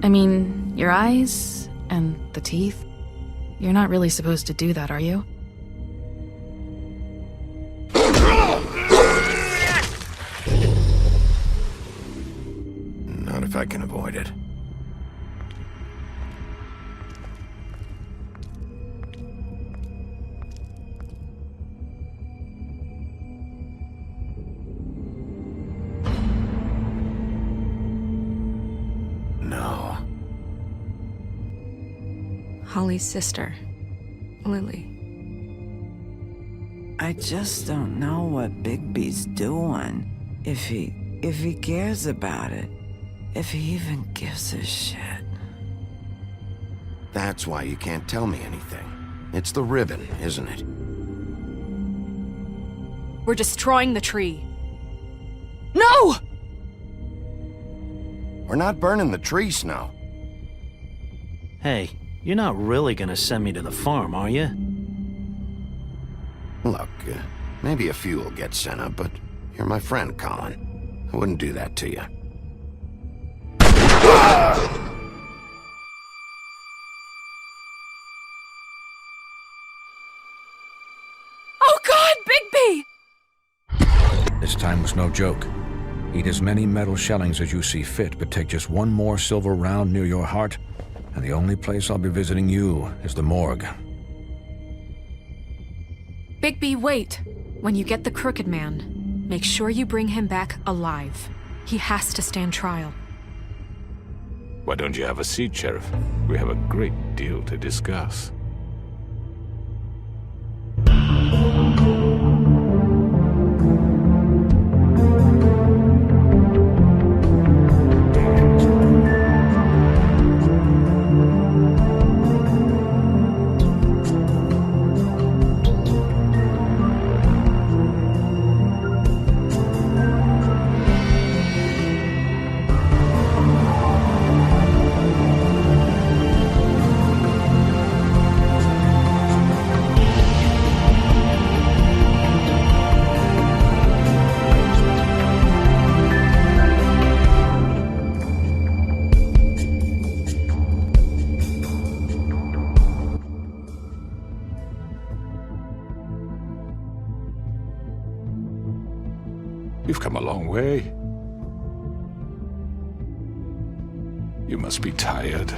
I mean, your eyes and the teeth. You're not really supposed to do that, are you? Not if I can avoid it. No. Holly's sister, Lily. I just don't know what Bigby's doing. If he cares about it. If he even gives a shit. That's why you can't tell me anything. It's the ribbon, isn't it? We're destroying the tree. No! We're not burning the tree, Snow. Hey, you're not really gonna send me to the farm, are you? Look, maybe a few will get sent up, but you're my friend, Colin. I wouldn't do that to you. Oh God, Bigby! This time was no joke. Eat as many metal shellings as you see fit, but take just one more silver round near your heart, and the only place I'll be visiting you is the morgue. Bigby, wait. When you get the Crooked Man, make sure you bring him back alive. He has to stand trial. Why don't you have a seat, Sheriff? We have a great deal to discuss. You've come a long way. You must be tired.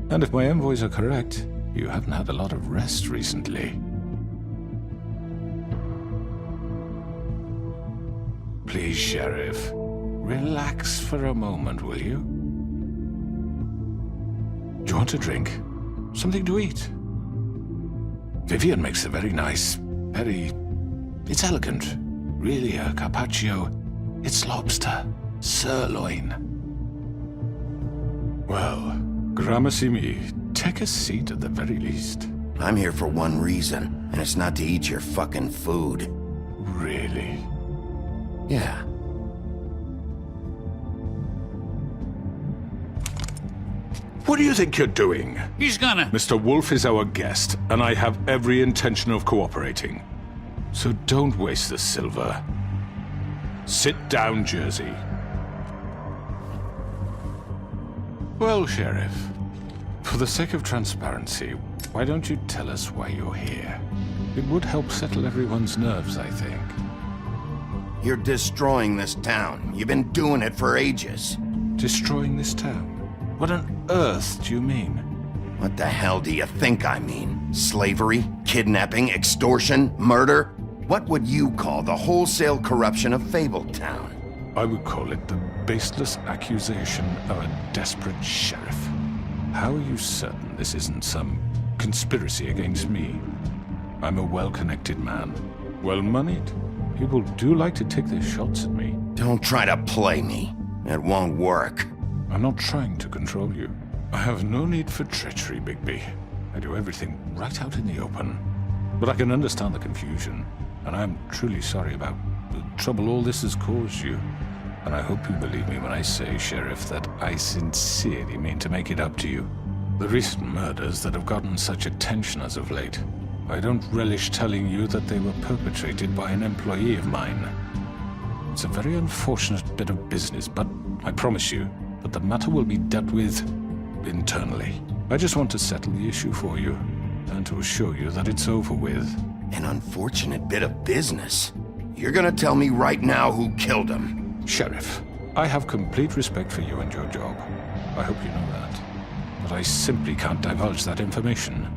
And if my envoys are correct, you haven't had a lot of rest recently. Please, Sheriff. Relax for a moment, will you? Do you want a drink? Something to eat? Vivian makes a very nice, it's elegant. Really a carpaccio. It's lobster. Sirloin. Well, gramercy me. Take a seat at the very least. I'm here for one reason, and it's not to eat your fucking food. Really? Yeah. What do you think you're doing? He's gonna... Mr. Wolf is our guest, and I have every intention of cooperating. So don't waste the silver. Sit down, Jersey. Well, Sheriff, for the sake of transparency, why don't you tell us why you're here? It would help settle everyone's nerves, I think. You're destroying this town. You've been doing it for ages. Destroying this town? What on earth do you mean? What the hell do you think I mean? Slavery? Kidnapping? Extortion? Murder? What would you call the wholesale corruption of Fabletown? I would call it the baseless accusation of a desperate sheriff. How are you certain this isn't some conspiracy against me? I'm a well-connected man, well-moneyed. People do like to take their shots at me. Don't try to play me. It won't work. I'm not trying to control you. I have no need for treachery, Bigby. I do everything right out in the open. But I can understand the confusion, and I'm truly sorry about the trouble all this has caused you. And I hope you believe me when I say, Sheriff, that I sincerely mean to make it up to you. The recent murders that have gotten such attention as of late, I don't relish telling you that they were perpetrated by an employee of mine. It's a very unfortunate bit of business, but I promise you that the matter will be dealt with internally. I just want to settle the issue for you, and to assure you that it's over with. An unfortunate bit of business? You're gonna tell me right now who killed him? Sheriff, I have complete respect for you and your job. I hope you know that. But I simply can't divulge that information.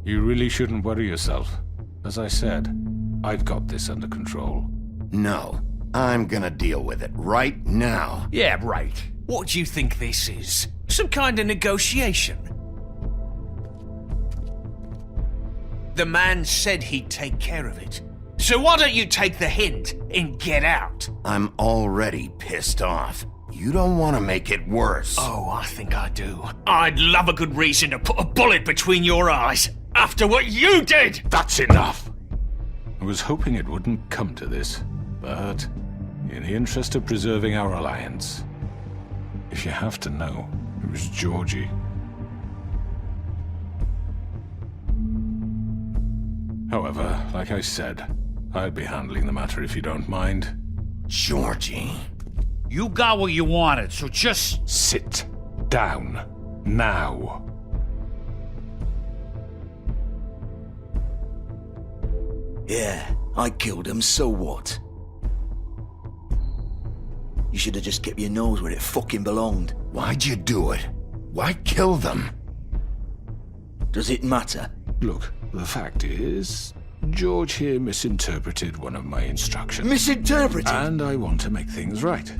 You really shouldn't worry yourself. As I said, I've got this under control. No, I'm gonna deal with it right now. Yeah, right. What do you think this is? Some kind of negotiation? The man said he'd take care of it. So why don't you take the hint and get out? I'm already pissed off. You don't want to make it worse. Oh, I think I do. I'd love a good reason to put a bullet between your eyes after what you did! That's enough! I was hoping it wouldn't come to this, but in the interest of preserving our alliance, if you have to know, it was Georgie. However, like I said, I'll be handling the matter if you don't mind. Georgie. You got what you wanted, so just... Sit down. Now. Yeah, I killed him, so what? You should have just kept your nose where it fucking belonged. Why'd you do it? Why kill them? Does it matter? Look, the fact is, George here misinterpreted one of my instructions. Misinterpreted? And I want to make things right.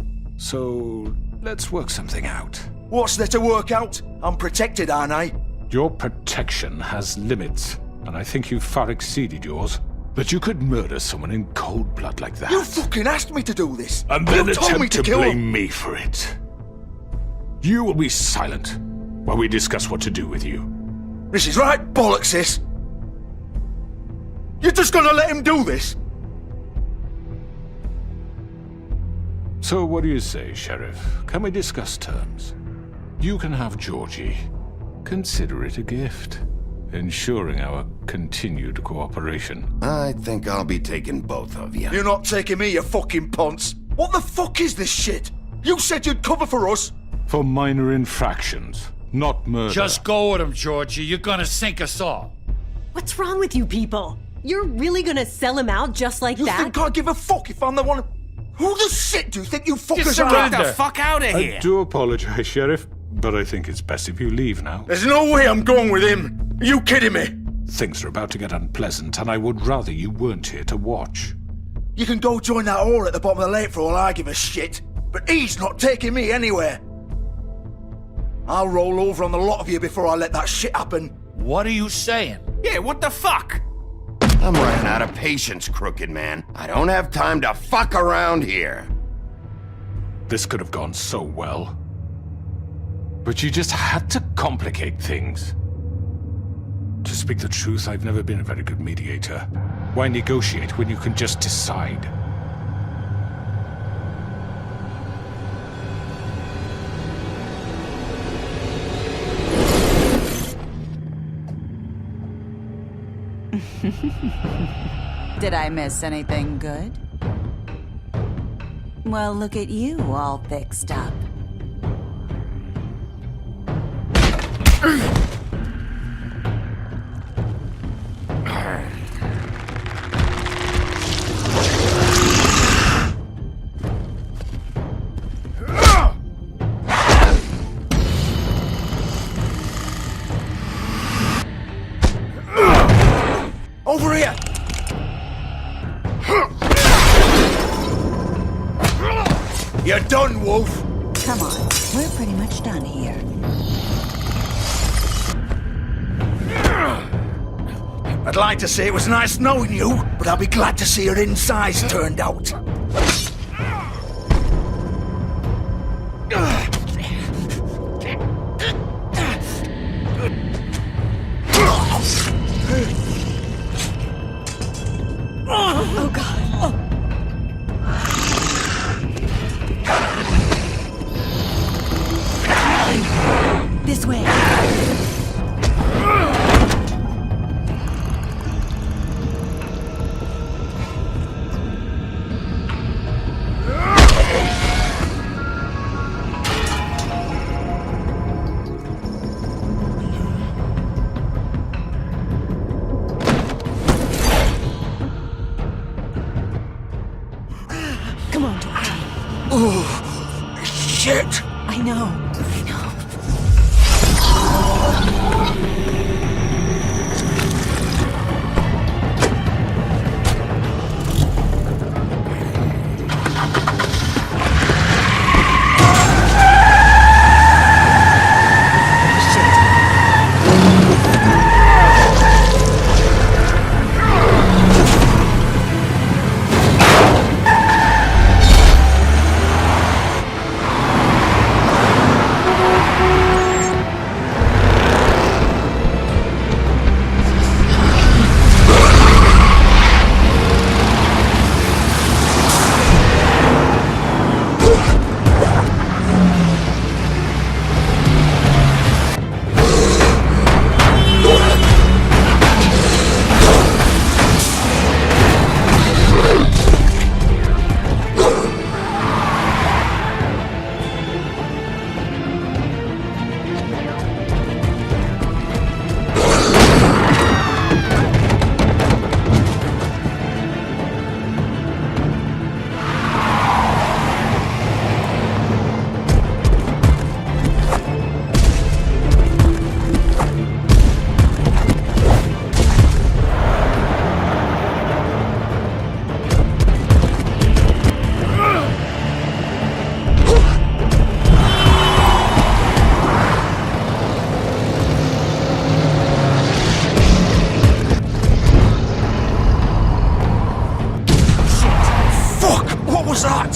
So, let's work something out. What's there to work out? I'm protected, aren't I? Your protection has limits, and I think you've far exceeded yours. But you could murder someone in cold blood like that. You fucking asked me to do this! And then you told me attempt to kill blame him. me for it. You will be silent while we discuss what to do with you. This is right bollocks, sis. You're just gonna let him do this? So what do you say, Sheriff? Can we discuss terms? You can have Georgie. Consider it a gift, ensuring our continued cooperation. I think I'll be taking both of you. You're not taking me, you fucking ponce. What the fuck is this shit? You said you'd cover for us. For minor infractions, not murder. Just go with him, Georgie. You're gonna sink us all. What's wrong with you people? You're really gonna sell him out just like You that? think I give a fuck if I'm the one... Who the shit do you think you fuckers are? Get the fuck out of here! I do apologize, Sheriff, but I think it's best if you leave now. There's no way I'm going with him. Are you kidding me? Things are about to get unpleasant, and I would rather you weren't here to watch. You can go join that whore at the bottom of the lake for all I give a shit. But he's not taking me anywhere. I'll roll over on the lot of you before I let that shit happen. What are you saying? Yeah, what the fuck? I'm running out of patience, crooked man. I don't have time to fuck around here. This could have gone so well. But you just had to complicate things. To speak the truth, I've never been a very good mediator. Why negotiate when you can just decide? Did I miss anything good? Well, look at you, all fixed up. Over here! You're done, Wolf! Come on, we're pretty much done here. I'd like to say it was nice knowing you, but I'll be glad to see your insides turned out. Oh, God. Oh. This way. Come on, Georgie. Oh, shit! I know. What was that?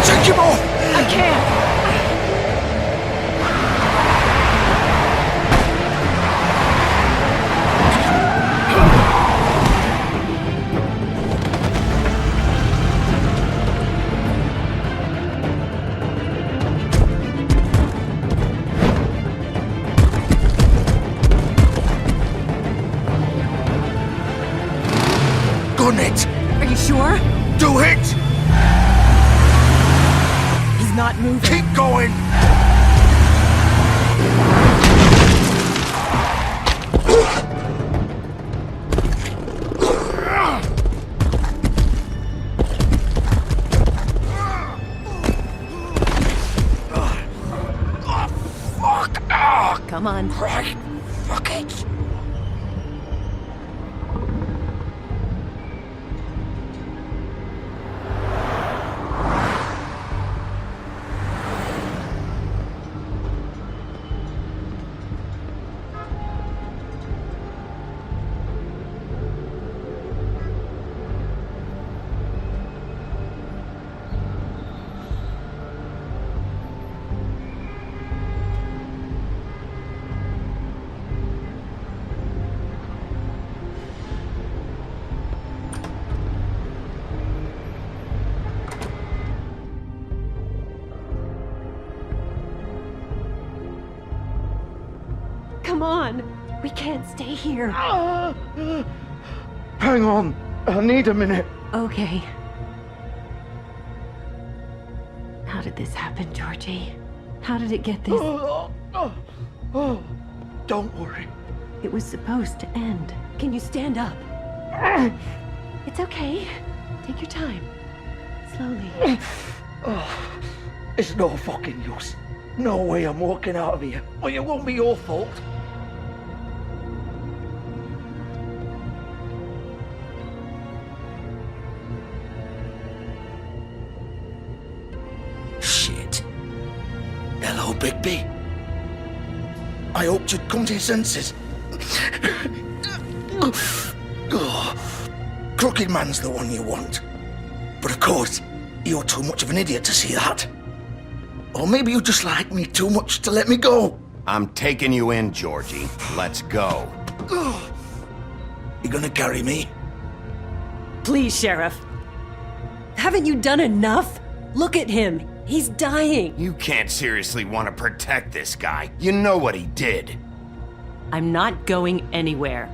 Take him off! I can't! Gun it! Are you sure? Do it! He's not moving. Keep going! Fuck! Come on. Right. Fuck it! Come on. We can't stay here. Hang on. I need a minute. Okay. How did this happen, Georgie? How did it get this? Don't worry. It was supposed to end. Can you stand up? It's okay. Take your time. Slowly. It's no fucking use. No way I'm walking out of here. Well, it won't be your fault. Shit. Hello, Bigby. I hoped you'd come to your senses. Crooked Man's the one you want. But of course, you're too much of an idiot to see that. Or maybe you just like me too much to let me go. I'm taking you in, Georgie. Let's go. You gonna carry me? Please, Sheriff. Haven't you done enough? Look at him. He's dying. You can't seriously want to protect this guy. You know what he did. I'm not going anywhere.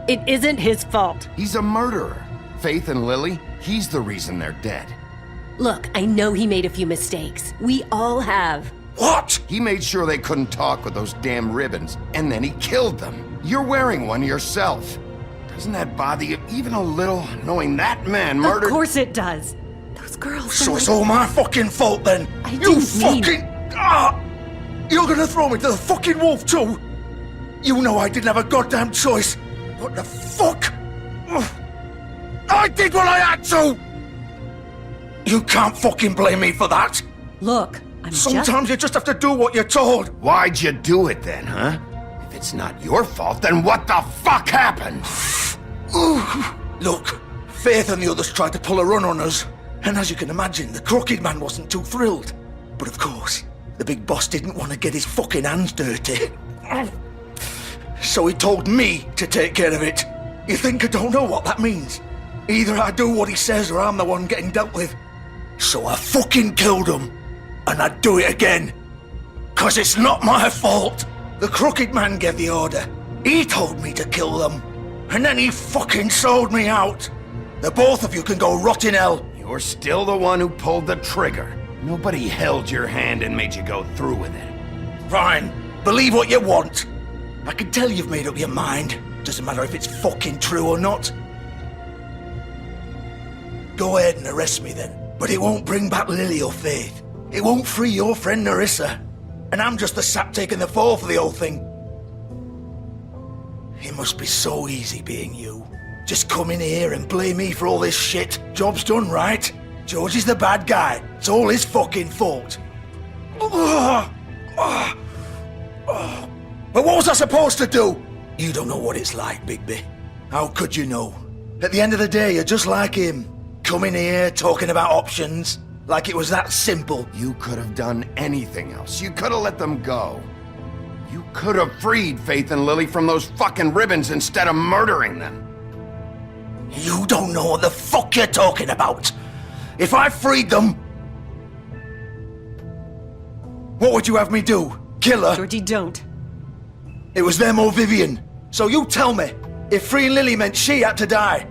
It isn't his fault. He's a murderer. Faith and Lily, he's the reason they're dead. Look, I know he made a few mistakes. We all have. What? He made sure they couldn't talk with those damn ribbons, and then he killed them. You're wearing one yourself. Doesn't that bother you even a little, knowing that man murdered— Of course it does. Those girls— So it's all my fucking fault then? You fucking— You're gonna throw me to the fucking wolf too? You know I didn't have a goddamn choice. What the fuck? I did what I had to! You can't fucking blame me for that. Look, Sometimes you just have to do what you're told. Why'd you do it then, huh? If it's not your fault, then what the fuck happened? Look, Faith and the others tried to pull a run on us. And as you can imagine, the Crooked Man wasn't too thrilled. But of course, the big boss didn't want to get his fucking hands dirty. So he told me to take care of it. You think I don't know what that means? Either I do what he says or I'm the one getting dealt with. So I fucking killed him. And I'd do it again. 'Cause it's not my fault. The Crooked Man gave the order. He told me to kill them. And then he fucking sold me out. The both of you can go rot in hell. You're still the one who pulled the trigger. Nobody held your hand and made you go through with it. Fine. Believe what you want. I can tell you've made up your mind. Doesn't matter if it's fucking true or not. Go ahead and arrest me then. But it won't bring back Lily or Faith. It won't free your friend Nerissa. And I'm just the sap taking the fall for the whole thing. It must be so easy being you. Just come in here and blame me for all this shit. Job's done, right? George is the bad guy. It's all his fucking fault. But what was I supposed to do? You don't know what it's like, Bigby. How could you know? At the end of the day, you're just like him. Coming here, talking about options. Like it was that simple. You could have done anything else. You could have let them go. You could have freed Faith and Lily from those fucking ribbons instead of murdering them. You don't know what the fuck you're talking about. If I freed them... What would you have me do? Kill her? Georgie, don't. It was them or Vivian. So you tell me, if freeing Lily meant she had to die.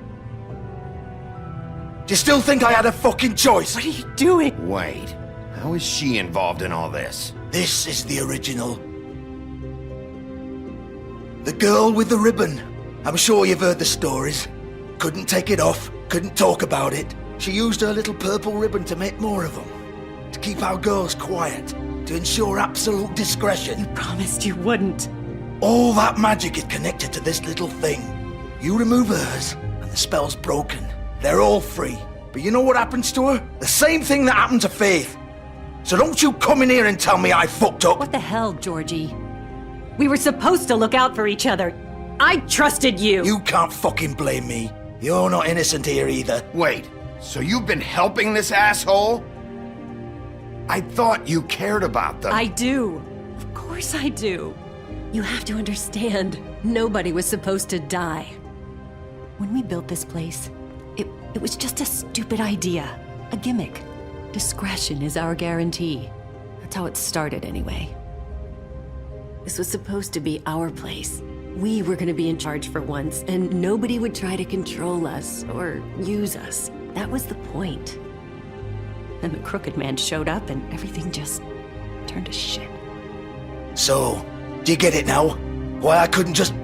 Do you still think I had a fucking choice? What are you doing? Wait, how is she involved in all this? This is the original. The girl with the ribbon. I'm sure you've heard the stories. Couldn't take it off, couldn't talk about it. She used her little purple ribbon to make more of them. To keep our girls quiet. To ensure absolute discretion. You promised you wouldn't. All that magic is connected to this little thing. You remove hers, and the spell's broken. They're all free. But you know what happens to her? The same thing that happened to Faith. So don't you come in here and tell me I fucked up. What the hell, Georgie? We were supposed to look out for each other. I trusted you. You can't fucking blame me. You're not innocent here either. Wait, so you've been helping this asshole? I thought you cared about them. I do. Of course I do. You have to understand, nobody was supposed to die. When we built this place, it was just a stupid idea. A gimmick. Discretion is our guarantee. That's how it started anyway. This was supposed to be our place. We were gonna be in charge for once, and nobody would try to control us or use us. That was the point. Then the Crooked Man showed up and everything just turned to shit. So, do you get it now? Why I couldn't just...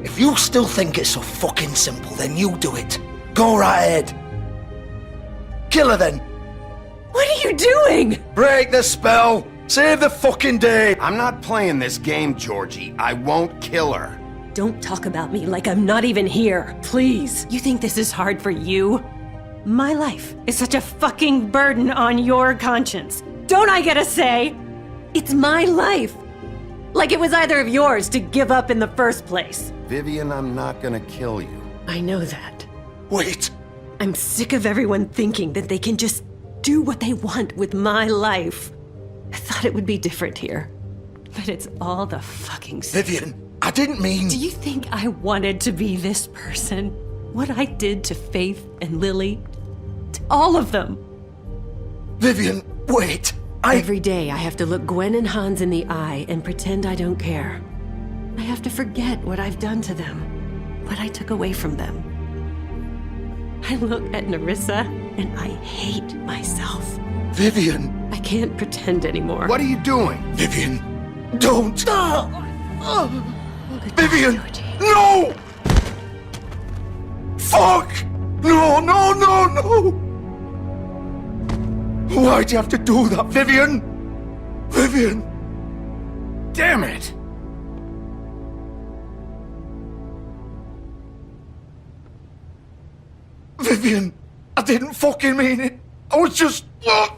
If you still think it's so fucking simple, then you do it. Go right ahead. Kill her then. What are you doing? Break the spell. Save the fucking day. I'm not playing this game, Georgie. I won't kill her. Don't talk about me like I'm not even here, please. You think this is hard for you? My life is such a fucking burden on your conscience. Don't I get a say? It's my life. Like it was either of yours to give up in the first place. Vivian, I'm not gonna kill you. I know that. Wait. I'm sick of everyone thinking that they can just do what they want with my life. I thought thought it would be different here. But it's all the fucking Vivian, I didn't mean... Do you think I wanted to be this person? What I did to Faith and Lily? To all of them? Vivian, wait. Every day I have to look Gwen and Hans in the eye and pretend I don't care. I have to forget what I've done to them, what I took away from them. I look at Nerissa and I hate myself. Vivian! I can't pretend anymore. What are you doing? Vivian, don't! Vivian! No! Fuck! No, no, no, no! Why'd you have to do that, Vivian? Vivian! Damn it! Vivian, I didn't fucking mean it. I was just... Oh!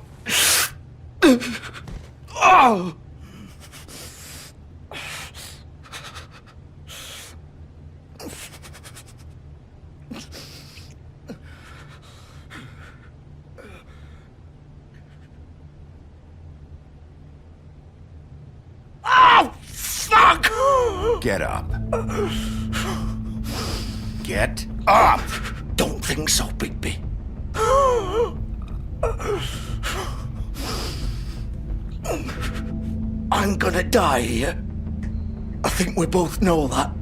Oh, fuck! Get up. Get up! Don't think so, Bigby. I'm gonna die here. I think we both know that.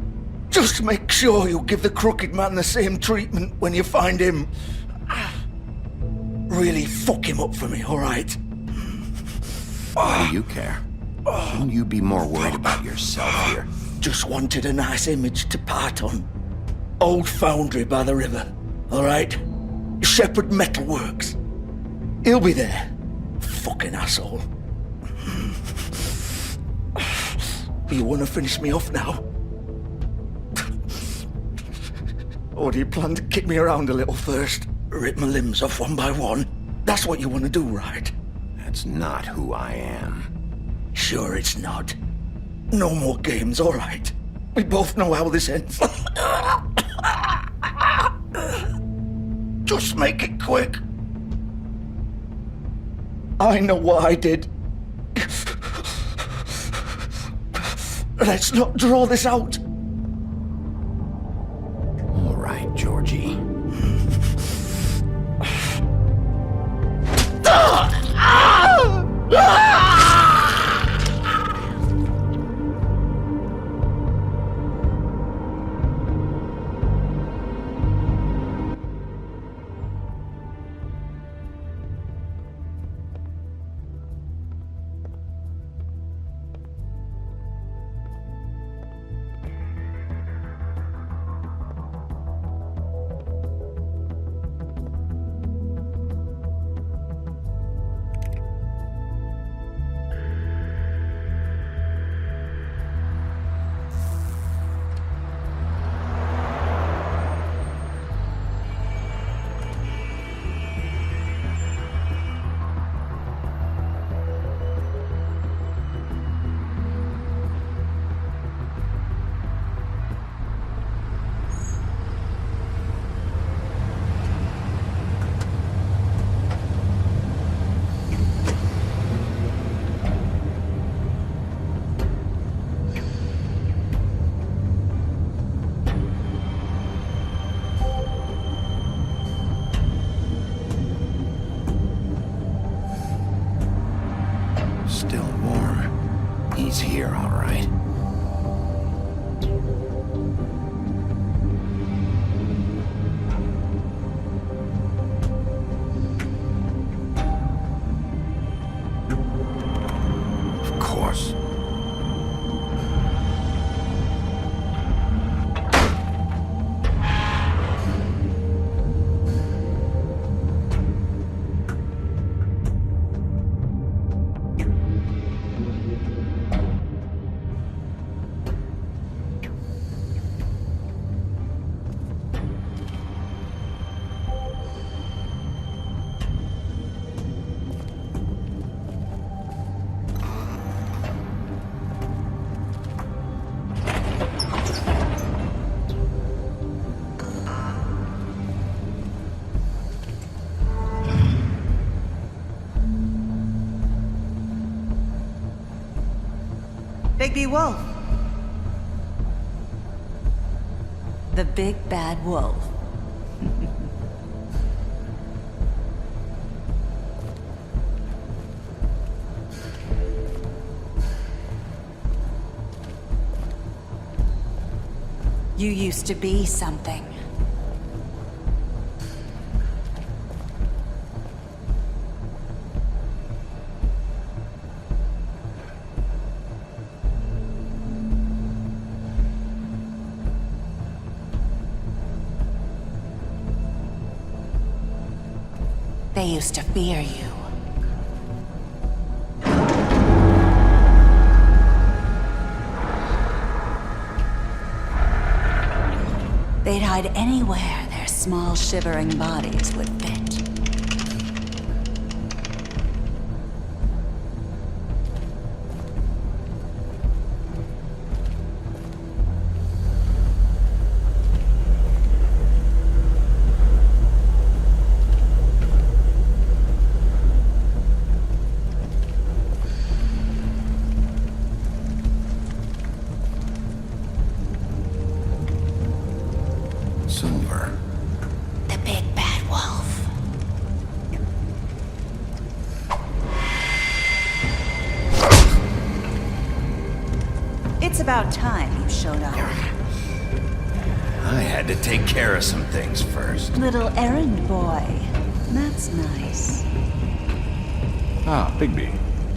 Just make sure you give the Crooked Man the same treatment when you find him. Really fuck him up for me, alright? Why do you care? Shouldn't you be more worried about yourself here? Just wanted a nice image to part on. Old foundry by the river, alright? Shepherd Metalworks. He'll be there. Fucking asshole. You wanna finish me off now? Or do you plan to kick me around a little first? Rip my limbs off one by one? That's what you wanna do, right? That's not who I am. Sure it's not. No more games, alright? We both know how this ends. Just make it quick. I know what I did. Let's not draw this out. All right, Georgie. Still warm. He's here, all right. Of course. Bigby Wolf. The big bad wolf. You used to be something. They used to fear you. They'd hide anywhere their small, shivering bodies would fit. Silver. The big bad wolf. It's about time you showed up. I had to take care of some things first. Little errand boy. That's nice. Ah, Bigby.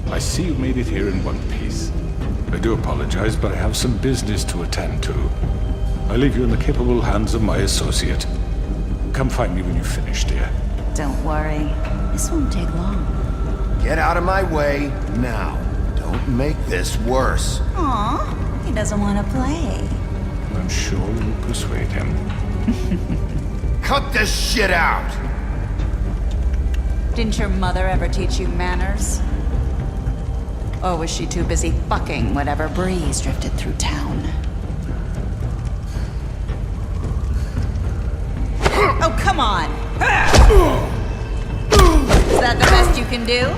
I see you made it here in one piece. I do apologize, but I have some business to attend to. I leave you in the capable hands of my associate. Come find me when you finish, dear. Don't worry. This won't take long. Get out of my way now. Don't make this worse. Aw, he doesn't want to play. I'm sure you'll persuade him. Cut this shit out! Didn't your mother ever teach you manners? Or was she too busy fucking whatever breeze drifted through town? Oh, come on! Is that the best you can do?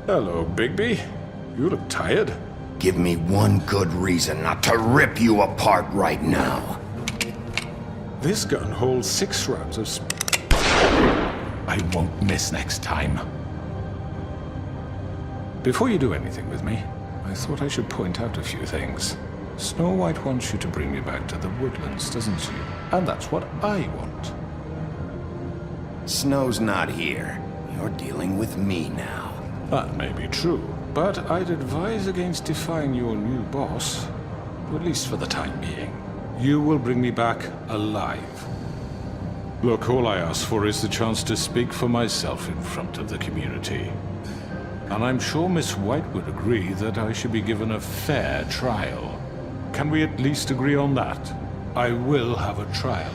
Hello, Bigby. You look tired. Give me one good reason not to rip you apart right now. This gun holds 6 rounds of I won't miss next time. Before you do anything with me, I thought I should point out a few things. Snow White wants you to bring me back to the woodlands, doesn't she? And that's what I want. Snow's not here. You're dealing with me now. That may be true, but I'd advise against defying your new boss, at least for the time being. You will bring me back alive. Look, all I ask for is the chance to speak for myself in front of the community. And I'm sure Miss White would agree that I should be given a fair trial. Can we at least agree on that? I will have a trial.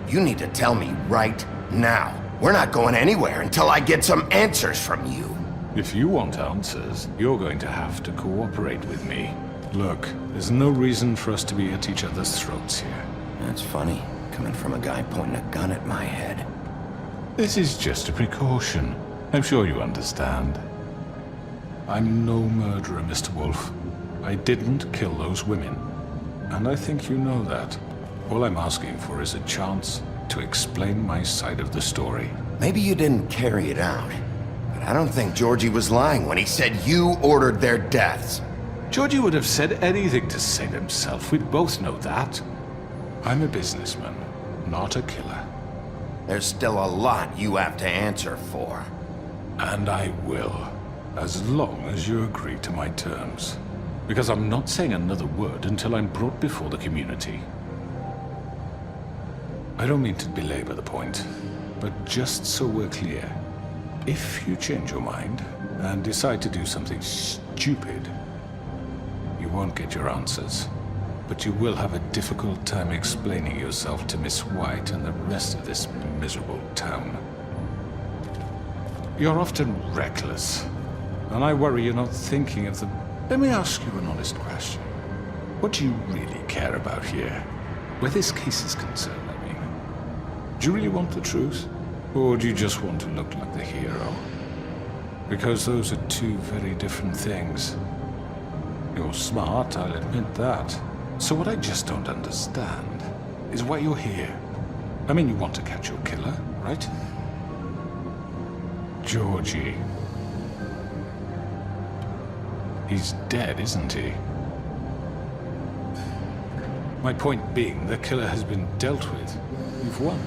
You need to tell me right now. We're not going anywhere until I get some answers from you. If you want answers, you're going to have to cooperate with me. Look, there's no reason for us to be at each other's throats here. That's funny, coming from a guy pointing a gun at my head. This is just a precaution. I'm sure you understand. I'm no murderer, Mr. Wolf. I didn't kill those women. And I think you know that. All I'm asking for is a chance to explain my side of the story. Maybe you didn't carry it out, but I don't think Georgie was lying when he said you ordered their deaths. Georgie would have said anything to save himself. We both know that. I'm a businessman, not a killer. There's still a lot you have to answer for. And I will, as long as you agree to my terms. Because I'm not saying another word until I'm brought before the community. I don't mean to belabor the point, but just so we're clear, if you change your mind and decide to do something stupid, you won't get your answers, but you will have a difficult time explaining yourself to Miss White and the rest of this miserable town. You're often reckless, and I worry you're not thinking of the... Let me ask you an honest question. What do you really care about here? Where this case is concerned, I mean. Do you really want the truth? Or do you just want to look like the hero? Because those are two very different things. You're smart, I'll admit that. So what I just don't understand is why you're here. I mean, you want to catch your killer, right? Georgie. He's dead, isn't he? My point being, the killer has been dealt with. You've won.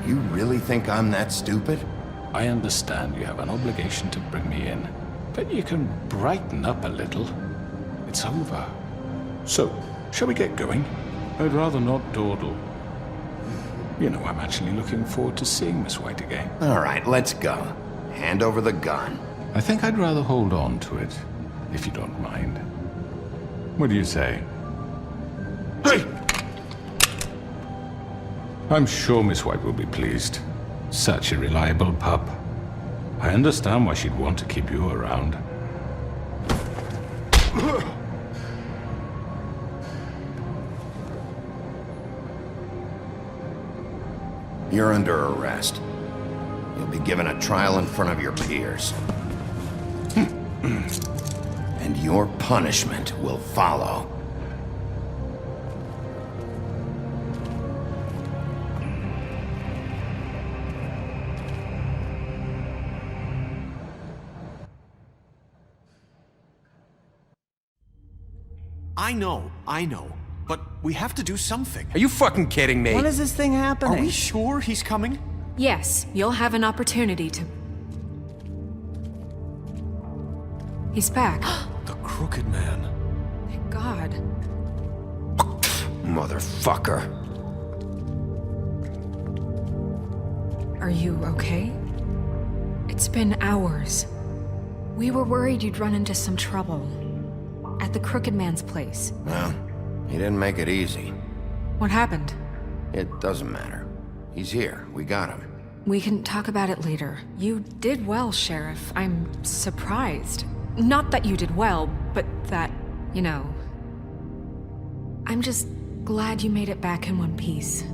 You really think I'm that stupid? I understand you have an obligation to bring me in, but you can brighten up a little. It's over. So, shall we get going? I'd rather not dawdle. You know, I'm actually looking forward to seeing Miss White again. All right, let's go. Hand over the gun. I think I'd rather hold on to it, if you don't mind. What do you say? Hey! I'm sure Miss White will be pleased. Such a reliable pup. I understand why she'd want to keep you around. You're under arrest. You'll be given a trial in front of your peers. And your punishment will follow. I know. But we have to do something. Are you fucking kidding me? When is this thing happening? Are we sure he's coming? Yes, you'll have an opportunity to... He's back. The Crooked Man. Thank God. Motherfucker. Are you okay? It's been hours. We were worried you'd run into some trouble. At the Crooked Man's place. Well, he didn't make it easy. What happened? It doesn't matter. He's here. We got him. We can talk about it later. You did well, Sheriff. I'm surprised. Not that you did well, but that, you know... I'm just glad you made it back in one piece.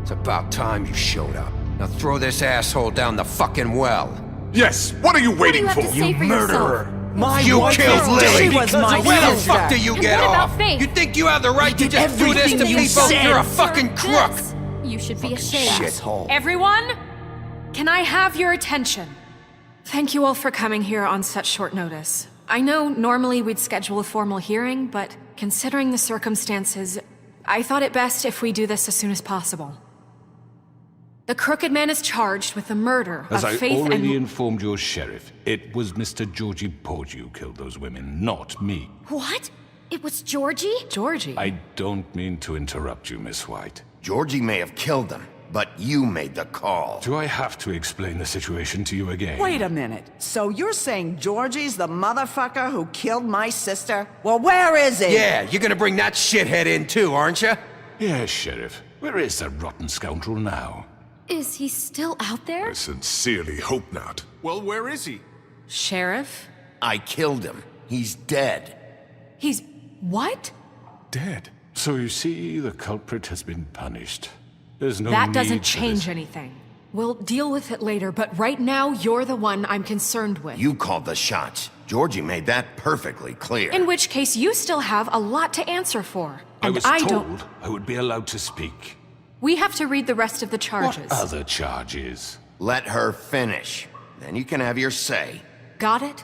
It's about time you showed up. Now throw this asshole down the fucking well. Yes, what are you waiting have for? to say for Murderer! My You wife killed is Lily! dead She was because my of Where the you. sister. fuck do you And get what off? about Faith? You think you have the right to did just do this to everything you people? said. You're a fucking crook! This, you should be ashamed. Shithole. Everyone, can I have your attention? Thank you all for coming here on such short notice. I know normally we'd schedule a formal hearing, but considering the circumstances, I thought it best if we do this as soon as possible. The Crooked Man is charged with the murder As of I Faith already and... informed your sheriff, it was Mr. Georgie Porgy who killed those women, not me. What? It was Georgie? Georgie? I don't mean to interrupt you, Miss White. Georgie may have killed them, but you made the call. Do I have to explain the situation to you again? Wait a minute. So you're saying Georgie's the motherfucker who killed my sister? Well, where is he? Yeah, you're gonna bring that shithead in too, aren't you? Yes, Sheriff. Where is that rotten scoundrel now? Is he still out there? I sincerely hope not. Well, where is he? Sheriff? I killed him. He's dead. He's... what? Dead. So you see, the culprit has been punished. There's no That need doesn't for change this. anything. We'll deal with it later, but right now, you're the one I'm concerned with. You called the shots. Georgie made that perfectly clear. In which case, you still have a lot to answer for. I And was I told don't... I would be allowed to speak. We have to read the rest of the charges. What other charges? Let her finish. Then you can have your say. Got it?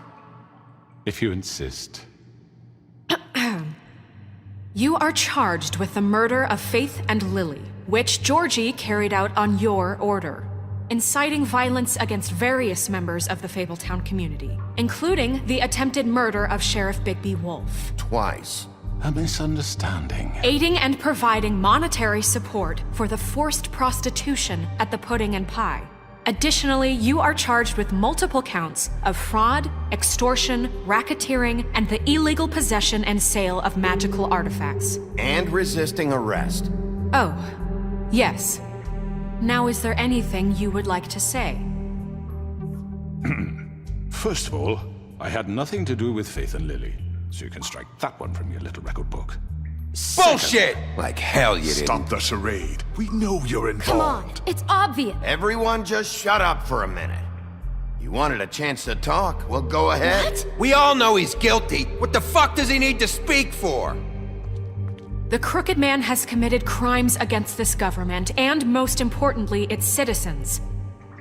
If you insist. You are charged with the murder of Faith and Lily, which Georgie carried out on your order, inciting violence against various members of the Fabletown community, including the attempted murder of Sheriff Bigby Wolf. Twice. A misunderstanding. Aiding and providing monetary support for the forced prostitution at the Pudding and Pie. Additionally, you are charged with multiple counts of fraud, extortion, racketeering, and the illegal possession and sale of magical artifacts. And resisting arrest. Oh, yes. Now, is there anything you would like to say? First of all, I had nothing to do with Faith and Lily, so you can strike that one from your little record book. Bullshit! Like hell you didn't. Stop the charade. We know you're involved. Come on, it's obvious. Everyone just shut up for a minute. You wanted a chance to talk? Well, go ahead. What? We all know he's guilty. What the fuck does he need to speak for? The Crooked Man has committed crimes against this government and, most importantly, its citizens.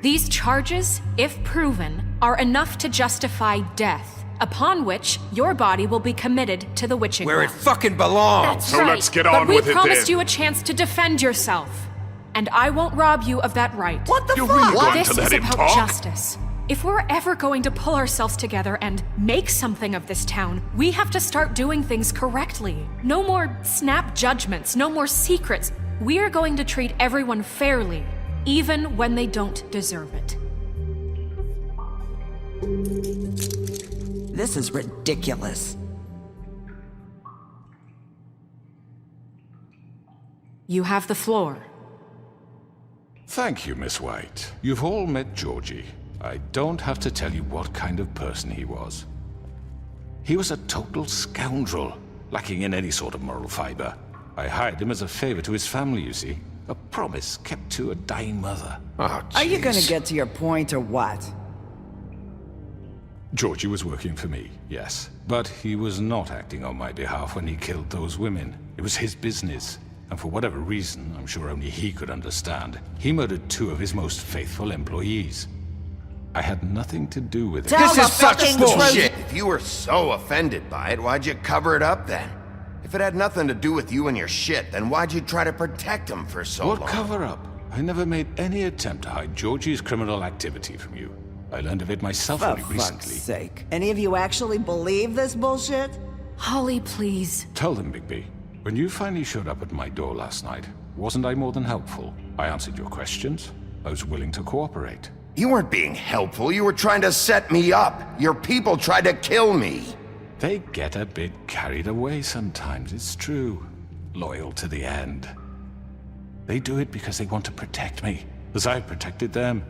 These charges, if proven, are enough to justify death, upon which your body will be committed to the witching Where it well. fucking belongs. That's So right. let's get But on we with it promised then. you a chance to defend yourself, and I won't rob you of that right. What the You're fuck? really going This to let is him about talk? justice. If we're ever going to pull ourselves together and make something of this town, we have to start doing things correctly. No more snap judgments, no more secrets. We are going to treat everyone fairly, even when they don't deserve it. This is ridiculous. You have the floor. Thank you, Miss White. You've all met Georgie. I don't have to tell you what kind of person he was. He was a total scoundrel, lacking in any sort of moral fiber. I hired him as a favor to his family, you see. A promise kept to a dying mother. Oh, Are you gonna jeez. get to your point or what? Georgie was working for me, yes. But he was not acting on my behalf when he killed those women. It was his business. And for whatever reason, I'm sure only he could understand, he murdered 2 of his most faithful employees. I had nothing to do with it. Tell This is the such fucking bullshit. If you were so offended by it, why'd you cover it up then? If it had nothing to do with you and your shit, then why'd you try to protect him for so What long? cover up? I never made any attempt to hide Georgie's criminal activity from you. I learned of it myself For only fuck's recently. sake. Any of you actually believe this bullshit? Holly, please. Tell them, Bigby. When you finally showed up at my door last night, wasn't I more than helpful? I answered your questions. I was willing to cooperate. You weren't being helpful. You were trying to set me up. Your people tried to kill me. They get a bit carried away sometimes, it's true. Loyal to the end. They do it because they want to protect me, as I protected them.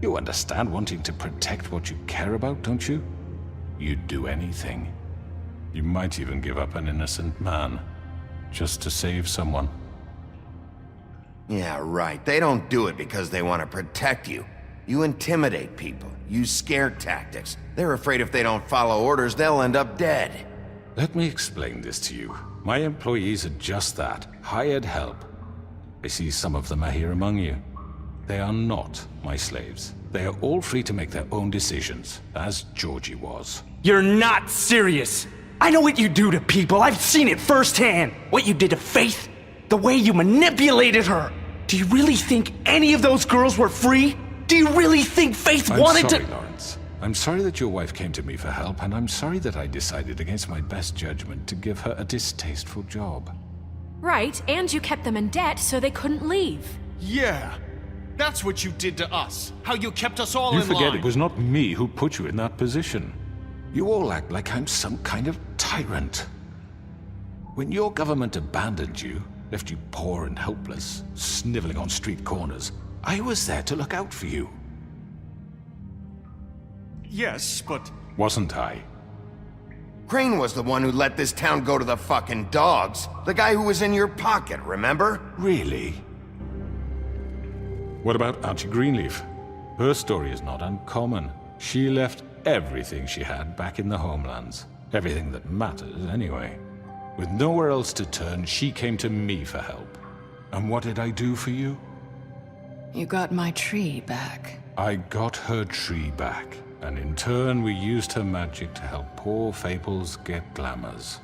You understand wanting to protect what you care about, don't you? You'd do anything. You might even give up an innocent man, just to save someone. Yeah, right. They don't do it because they want to protect you. You intimidate people, use scare tactics. They're afraid if they don't follow orders, they'll end up dead. Let me explain this to you. My employees are just that, hired help. I see some of them are here among you. They are not my slaves. They are all free to make their own decisions, as Georgie was. You're not serious! I know what you do to people, I've seen it firsthand! What you did to Faith, the way you manipulated her! Do you really think any of those girls were free? Do you really think Faith wanted to— I'm sorry, Lawrence. I'm sorry that your wife came to me for help, and I'm sorry that I decided against my best judgment to give her a distasteful job. Right, and you kept them in debt so they couldn't leave. Yeah, that's what you did to us. How you kept us all in line. You forget it was not me who put you in that position. You all act like I'm some kind of tyrant. When your government abandoned you, left you poor and helpless, sniveling on street corners, I was there to look out for you. Yes, but... Wasn't I? Crane was the one who let this town go to the fucking dogs. The guy who was in your pocket, remember? Really? What about Auntie Greenleaf? Her story is not uncommon. She left everything she had back in the homelands. Everything that matters, anyway. With nowhere else to turn, she came to me for help. And what did I do for you? You got my tree back. I got her tree back. And in turn, we used her magic to help poor Fables get glamours.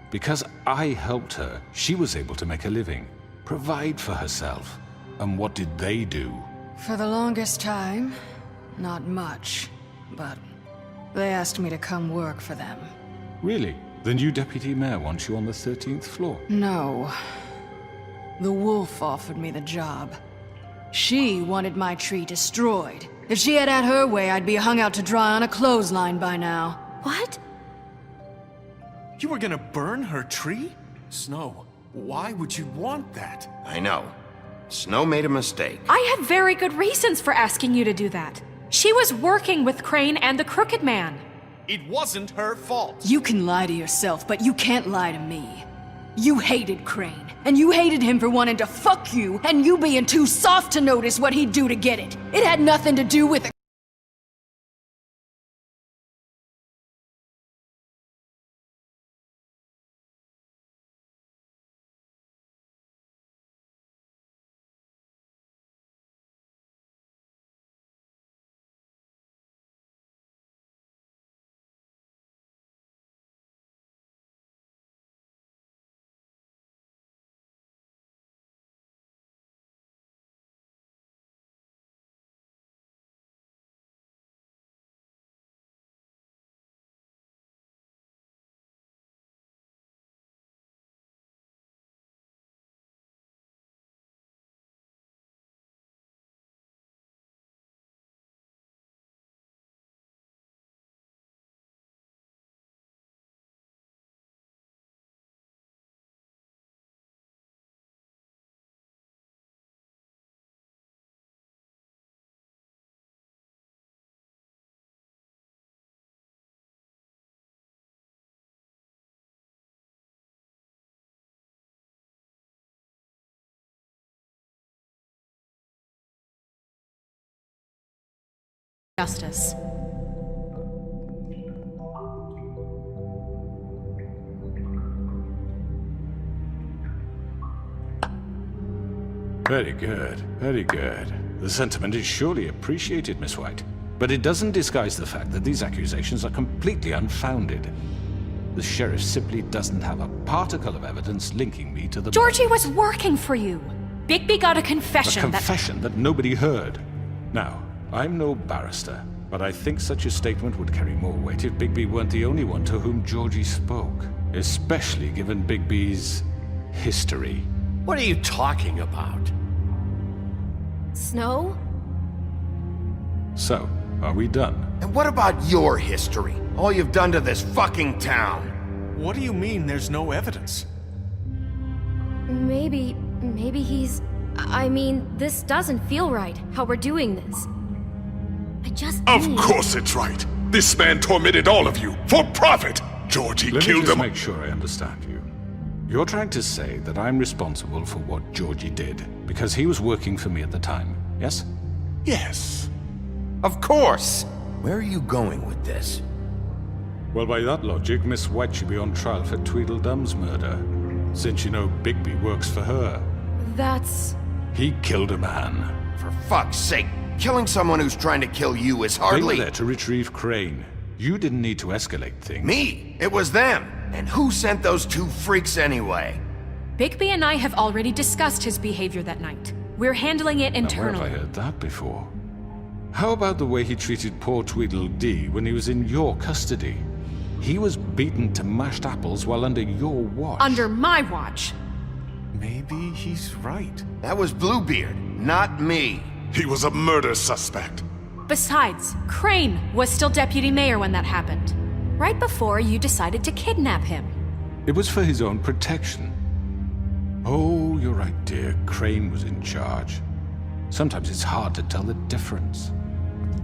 Because I helped her, she was able to make a living, provide for herself. And what did they do? For the longest time, not much. But they asked me to come work for them. Really? The new deputy mayor wants you on the 13th floor? No. The wolf offered me the job. She wanted my tree destroyed. If she had her way, I'd be hung out to dry on a clothesline by now. What? You were gonna burn her tree? Snow, why would you want that? I know. Snow made a mistake. I had very good reasons for asking you to do that. She was working with Crane and the Crooked Man. It wasn't her fault. You can lie to yourself, but you can't lie to me. You hated Crane, and you hated him for wanting to fuck you, and you being too soft to notice what he'd do to get it. It had nothing to do with it. Justice. Very good, very good. The sentiment is surely appreciated, Miss White. But it doesn't disguise the fact that these accusations are completely unfounded. The sheriff simply doesn't have a particle of evidence linking me to the... Georgie was working for you. Bigby got a confession A confession that nobody heard. Now, I'm no barrister, but I think such a statement would carry more weight if Bigby weren't the only one to whom Georgie spoke. Especially given Bigby's history. What are you talking about? Snow? So, are we done? And what about your history? All you've done to this fucking town? What do you mean there's no evidence? Maybe he's... I mean, this doesn't feel right, how we're doing this. I just Of course it's right. This man tormented all of you, for profit! Georgie Let killed me just him. make sure I understand you. You're trying to say that I'm responsible for what Georgie did, because he was working for me at the time, yes? Yes. Of course! Where are you going with this? Well, by that logic, Miss White should be on trial for Tweedledum's murder, since you know Bigby works for her. That's... He killed a man. For fuck's sake, killing someone who's trying to kill you is hardly... They were there to retrieve Crane. You didn't need to escalate things. Me? It was them. And who sent those two freaks anyway? Bigby and I have already discussed his behavior that night. We're handling it Now, where internally. have I heard that before? How about the way he treated poor Tweedledee when he was in your custody? He was beaten to mashed apples while under your watch. Under my watch. Maybe he's right. That was Bluebeard, not me. He was a murder suspect. Besides, Crane was still deputy mayor when that happened. Right before you decided to kidnap him. It was for his own protection. Oh, you're right, dear. Crane was in charge. Sometimes it's hard to tell the difference.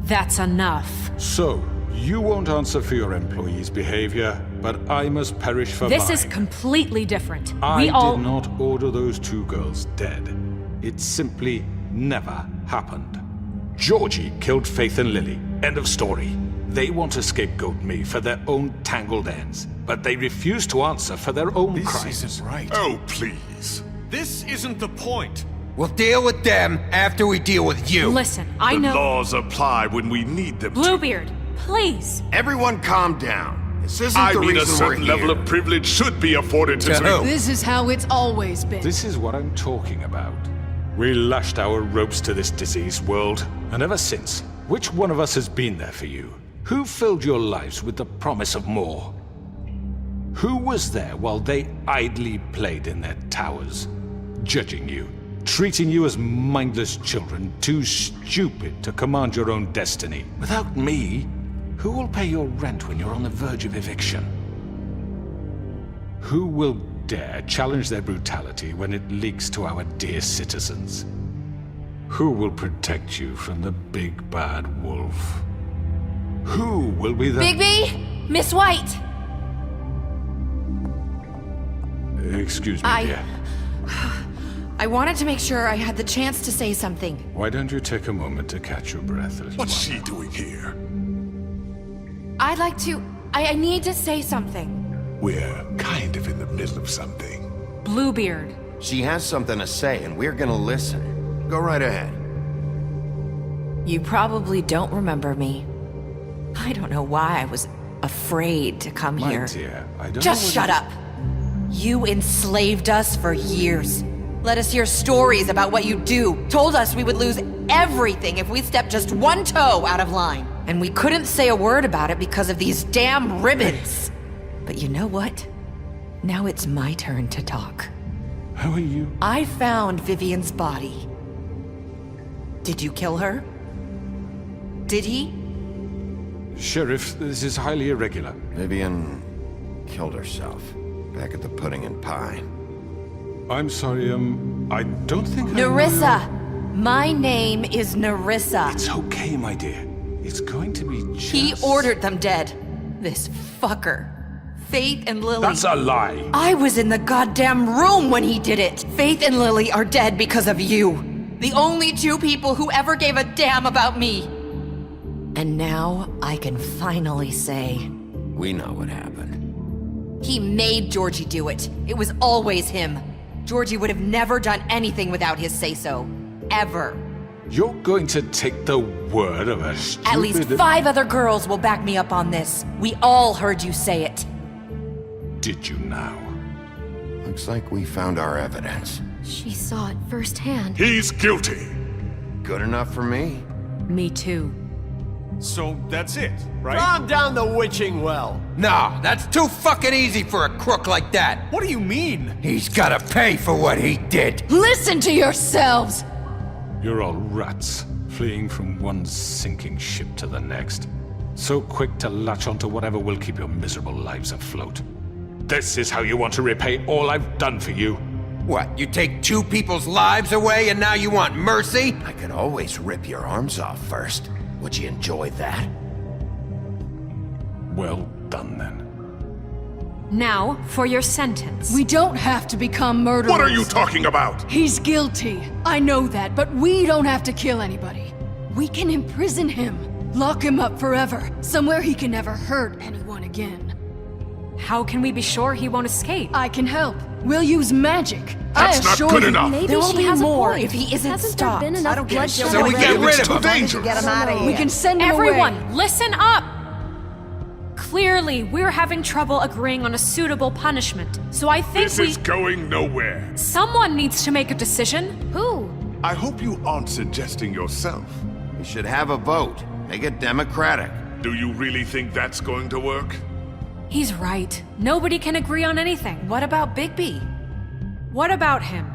That's enough. So, you won't answer for your employees' behavior, but I must perish for This mine. is completely different. I We all... did not order those two girls dead. It simply never happened. Georgie killed Faith and Lily. End of story. They want to scapegoat me for their own tangled ends, but they refuse to answer for their own crimes. This isn't right. Oh, please. This isn't the point. We'll deal with them after we deal with you. Listen, I know... The laws apply when we need them to. Bluebeard, please. Everyone calm down. This isn't I the mean, a reason we're certain here. level of privilege should be afforded to... This is how it's always been. This is what I'm talking about. We lashed our ropes to this diseased world, and ever since, which one of us has been there for you? Who filled your lives with the promise of more? Who was there while they idly played in their towers, judging you, treating you as mindless children, too stupid to command your own destiny? Without me, who will pay your rent when you're on the verge of eviction? Who will dare challenge their brutality when it leaks to our dear citizens? Who will protect you from the big bad wolf? Who will be the... Bigby! Miss White! Excuse me, dear. I wanted to make sure I had the chance to say something. Why don't you take a moment to catch your breath, little What's she doing here? I'd like to... I need to say something. We're kind of in the middle of something. Bluebeard. She has something to say, and we're gonna listen. Go right ahead. You probably don't remember me. I don't know why I was afraid to come My here. dear, I don't Just know shut up. You enslaved us for years. Let us hear stories about what you do. Told us we would lose everything if we stepped just one toe out of line. And we couldn't say a word about it because of these damn ribbons. But you know what? Now it's my turn to talk. How are you? I found Vivian's body. Did you kill her? Did he? Sheriff, this is highly irregular. Vivian killed herself back at the Pudding and Pie. I'm sorry, I don't think Nerissa! My name is Nerissa. It's okay, my dear. It's going to be just... He ordered them dead. This fucker. Faith and Lily. That's a lie. I was in the goddamn room when he did it. Faith and Lily are dead because of you. The only two people who ever gave a damn about me. And now I can finally say... We know what happened. He made Georgie do it. It was always him. Georgie would have never done anything without his say-so. Ever. You're going to take the word of a stupid... At least 5 other girls will back me up on this. We all heard you say it. Did you now? Looks like we found our evidence. She saw it firsthand. He's guilty. Good enough for me. Me too. So that's it, right? Calm down the witching well. No, that's too fucking easy for a crook like that. What do you mean? He's gotta pay for what he did. Listen to yourselves! You're all rats, fleeing from one sinking ship to the next. So quick to latch onto whatever will keep your miserable lives afloat. This is how you want to repay all I've done for you. What, you take 2 people's lives away and now you want mercy? I could always rip your arms off first. Would you enjoy that? Well done, then. Now, for your sentence. We don't have to become murderers. What are you talking about? He's guilty. I know that, but we don't have to kill anybody. We can imprison him. Lock him up forever. Somewhere he can never hurt anyone again. How can we be sure he won't escape? I can help. We'll use magic. That's not good enough. Maybe There will she be has a more point. if he isn't Hasn't stopped. there been enough I don't get it. bloodshed So we get already? rid of him. Dangerous. Get him out of here. We can send him away. Everyone, listen up! Clearly, we're having trouble agreeing on a suitable punishment. So I think This is going nowhere. someone needs to make a decision. Who? I hope you aren't suggesting yourself. We should have a vote. Make it democratic. Do you really think that's going to work? He's right. Nobody can agree on anything. What about Bigby? What about him?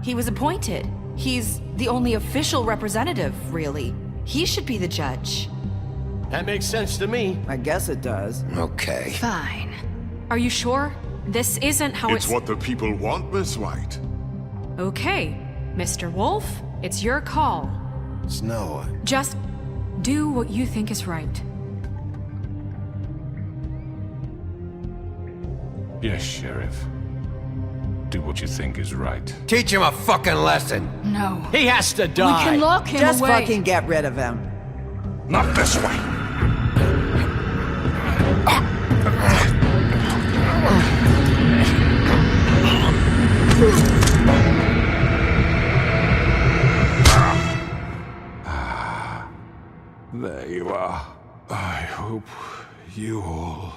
He was appointed. He's the only official representative, really. He should be the judge. That makes sense to me. I guess it does. Okay. Fine. Are you sure? This isn't how It's what the people want, Miss White. Okay, Mr. Wolf, it's your call. Snow. Just do what you think is right. Yes, Sheriff. Do what you think is right. Teach him a fucking lesson. No. He has to We die. can lock him Just away. fucking get rid of him. Not this way. There you are. I hope you all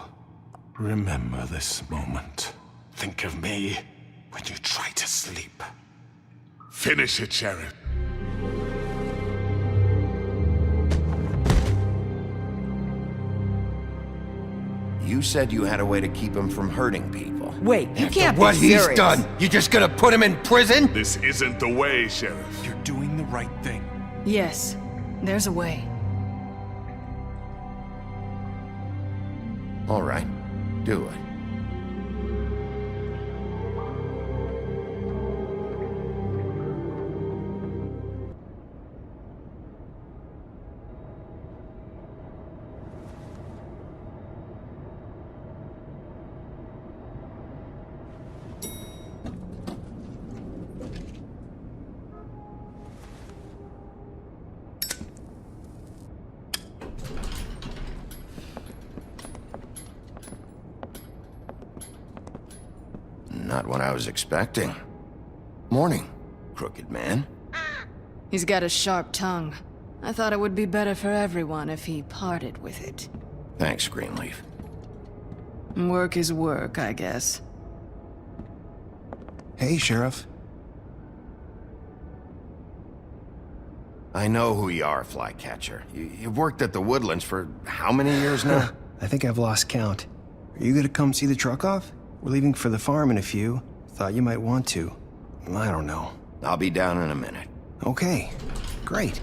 remember this moment. Think of me when you try to sleep. Finish it, Sheriff. You said you had a way to keep him from hurting people. Wait, you can't be What he's serious. done, you just gonna put him in prison? This isn't the way, Sheriff. You're doing the right thing. Yes, there's a way. All right. Do it. Not what I was expecting. Morning, crooked man. He's got a sharp tongue. I thought it would be better for everyone if he parted with it. Thanks, Greenleaf. Work is work, I guess. Hey, Sheriff. I know who you are, Flycatcher. You've worked at the Woodlands for how many years now? I think I've lost count. Are you gonna come see the truck off? We're leaving for the farm in a few. Thought you might want to. I don't know. I'll be down in a minute. Okay, great.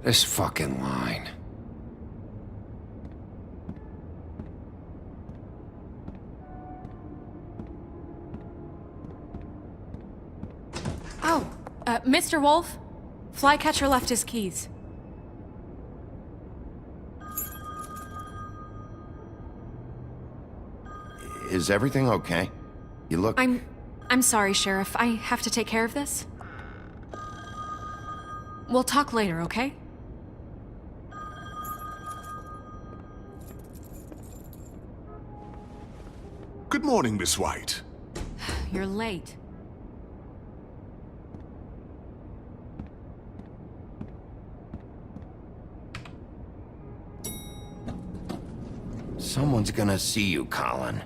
This fucking line. Oh, Mr. Wolf, Flycatcher left his keys. Is everything okay? You look... I'm sorry, Sheriff. I have to take care of this. We'll talk later, okay? Good morning, Miss White. You're late. Someone's gonna see you, Colin.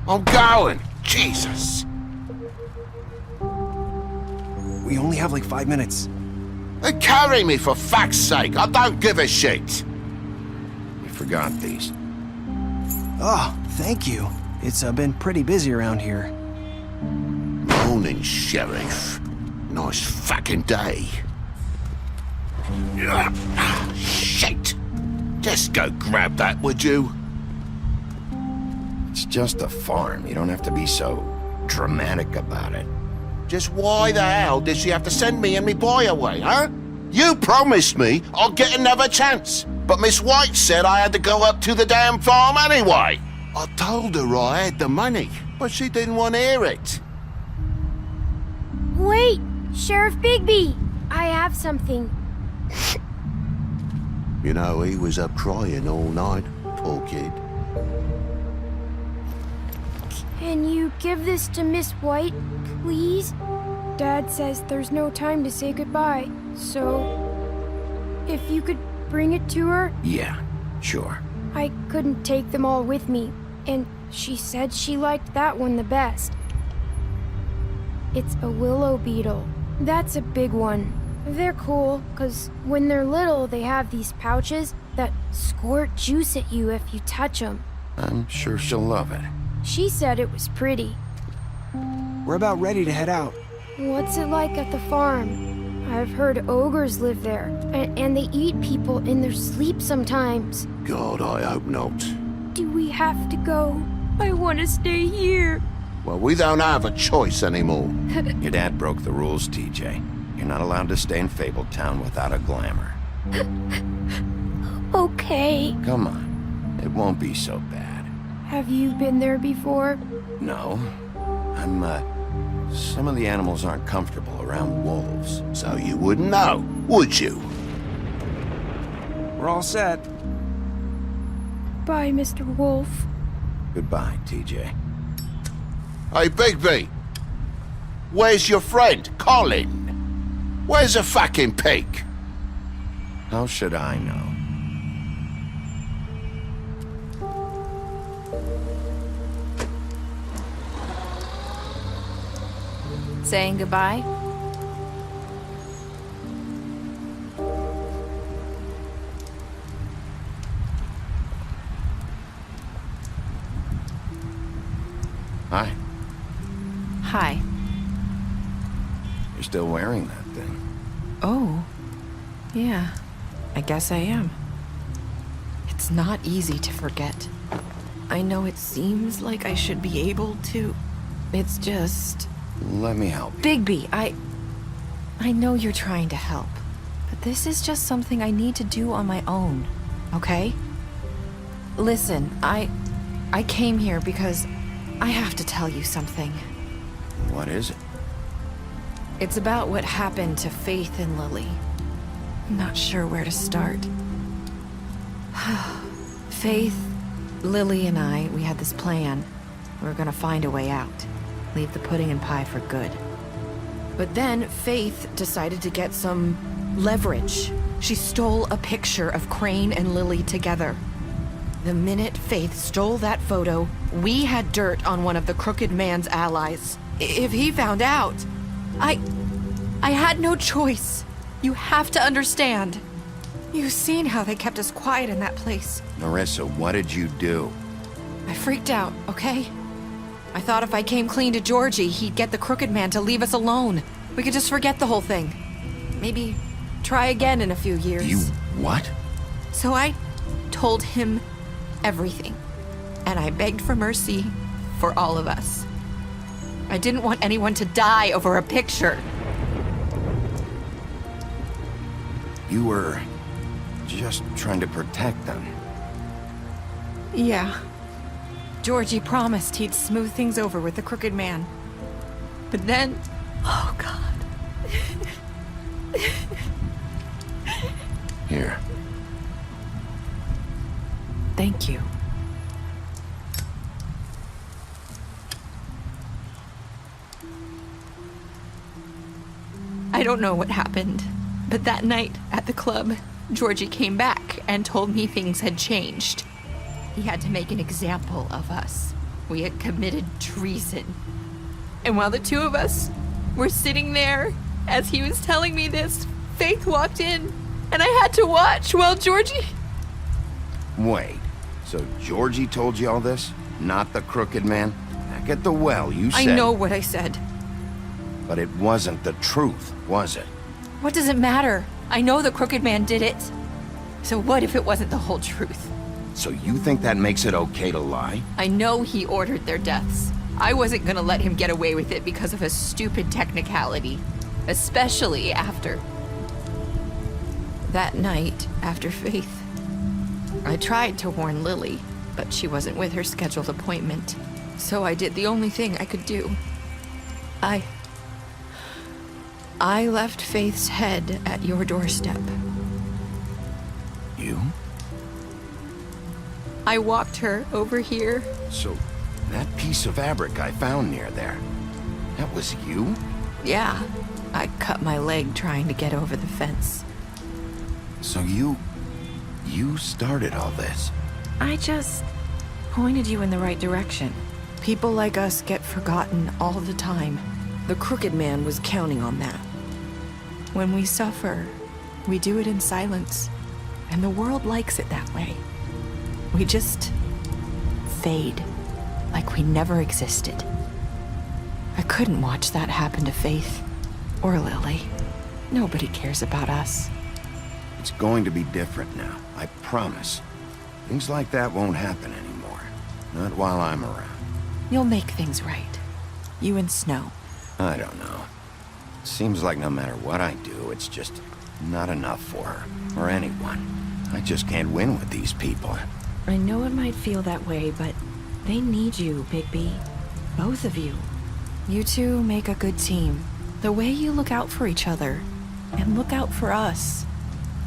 I'm going! Jesus! We only have like 5 minutes. Carry me, for fuck's sake! I don't give a shit! forgot these. Oh, thank you. It's been pretty busy around here. Morning, Sheriff. Nice fucking day. Shit! Just go grab that, would you? It's just a farm. You don't have to be so dramatic about it. Just why the hell did she have to send me and me boy away, huh? You promised me I'll get another chance, but Miss White said I had to go up to the damn farm anyway. I told her I had the money, but she didn't want to hear it. Wait, Sheriff Bigby! I have something. You know, he was up crying all night, poor kid. Can you give this to Miss White, please? Dad says there's no time to say goodbye, so if you could bring it to her? Yeah, sure. I couldn't take them all with me, and she said she liked that one the best. It's a willow beetle. That's a big one. They're cool, 'cause when they're little, they have these pouches that squirt juice at you if you touch them. I'm sure she'll love it. She said it was pretty. We're about ready to head out. What's it like at the farm? I've heard ogres live there, and they eat people in their sleep sometimes. God, I hope not. Do we have to go? I want to stay here. Well, we don't have a choice anymore. Your dad broke the rules, TJ. You're not allowed to stay in Fabletown without a glamour. Okay. Come on. It won't be so bad. Have you been there before? No. Some of the animals aren't comfortable around wolves. So you wouldn't know, would you? We're all set. Bye, Mr. Wolf. Goodbye, TJ. Hey, Bigby. Where's your friend, Colin? Where's the fucking pig? How should I know? Saying goodbye? Hi. Hi. You're still wearing that thing. Oh. Yeah. I guess I am. It's not easy to forget. I know it seems like I should be able to. It's just... Let me help you. Bigby, I know you're trying to help, but this is just something I need to do on my own, okay? Listen, I came here because I have to tell you something. What is it? It's about what happened to Faith and Lily. I'm not sure where to start. Faith, Lily, and I, we had this plan. We were gonna find a way out. Leave the pudding and pie for good. But then Faith decided to get some leverage. She stole a picture of Crane and Lily together. The minute Faith stole that photo, we had dirt on one of the Crooked Man's allies. If he found out, I had no choice. You have to understand. You've seen how they kept us quiet in that place. Nerissa, what did you do? I freaked out, okay? I thought if I came clean to Georgie, he'd get the Crooked Man to leave us alone. We could just forget the whole thing. Maybe try again in a few years. You what? So I told him everything. And I begged for mercy for all of us. I didn't want anyone to die over a picture. You were just trying to protect them. Yeah. Georgie promised he'd smooth things over with the Crooked Man. But then... Oh, God. Here. Thank you. I don't know what happened, but that night at the club, Georgie came back and told me things had changed. He had to make an example of us. We had committed treason. And while the two of us were sitting there, as he was telling me this, Faith walked in, and I had to watch while Georgie... Wait, so Georgie told you all this? Not the Crooked Man? Back at the well, you said... I know what I said. But it wasn't the truth, was it? What does it matter? I know the Crooked Man did it. So what if it wasn't the whole truth? So you think that makes it okay to lie? I know he ordered their deaths. I wasn't gonna let him get away with it because of a stupid technicality. Especially after... that night, after Faith. I tried to warn Lily, but she wasn't with her scheduled appointment. So I did the only thing I could do. I left Faith's head at your doorstep. You? I walked her over here. So, that piece of fabric I found near there, that was you? Yeah, I cut my leg trying to get over the fence. So you started all this? I just pointed you in the right direction. People like us get forgotten all the time. The Crooked Man was counting on that. When we suffer, we do it in silence, and the world likes it that way. We just fade, like we never existed. I couldn't watch that happen to Faith, or Lily. Nobody cares about us. It's going to be different now, I promise. Things like that won't happen anymore. Not while I'm around. You'll make things right. You and Snow. I don't know. Seems like no matter what I do, it's just not enough for her, or anyone. I just can't win with these people. I know it might feel that way, but they need you, Bigby. Both of you. You two make a good team. The way you look out for each other, and look out for us.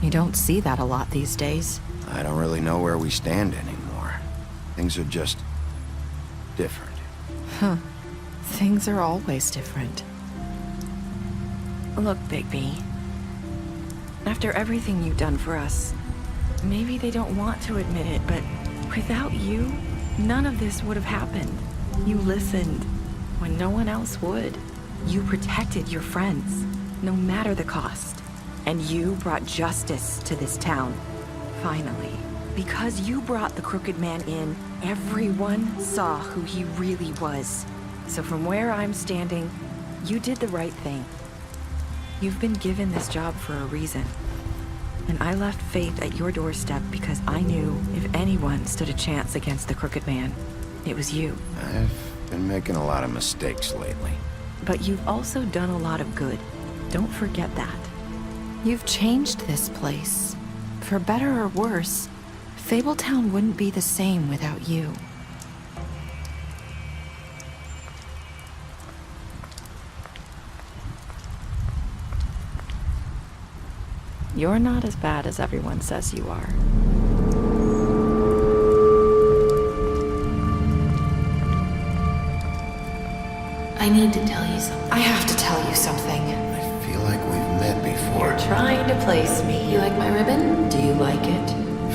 You don't see that a lot these days. I don't really know where we stand anymore. Things are just... different. Huh. Things are always different. Look, Bigby. After everything you've done for us, maybe they don't want to admit it, but without you, none of this would have happened. You listened when no one else would. You protected your friends, no matter the cost. And you brought justice to this town. Finally. Because you brought the Crooked Man in, everyone saw who he really was. So from where I'm standing, you did the right thing. You've been given this job for a reason. And I left Faith at your doorstep because I knew if anyone stood a chance against the Crooked Man, it was you. I've been making a lot of mistakes lately. But you've also done a lot of good. Don't forget that. You've changed this place. For better or worse, Fabletown wouldn't be the same without you. You're not as bad as everyone says you are. I need to tell you something. I have to tell you something. I feel like we've met before. You're trying to place me. You like my ribbon? Do you like it?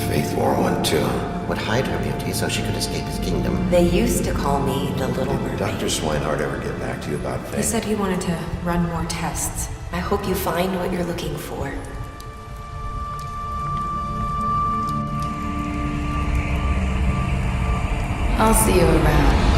Faith wore one too. Would hide her beauty so she could escape his kingdom. They used to call me the Little Mermaid. Dr. Swinehart ever get back to you about Faith? He said he wanted to run more tests. I hope you find what you're looking for. I'll see you around.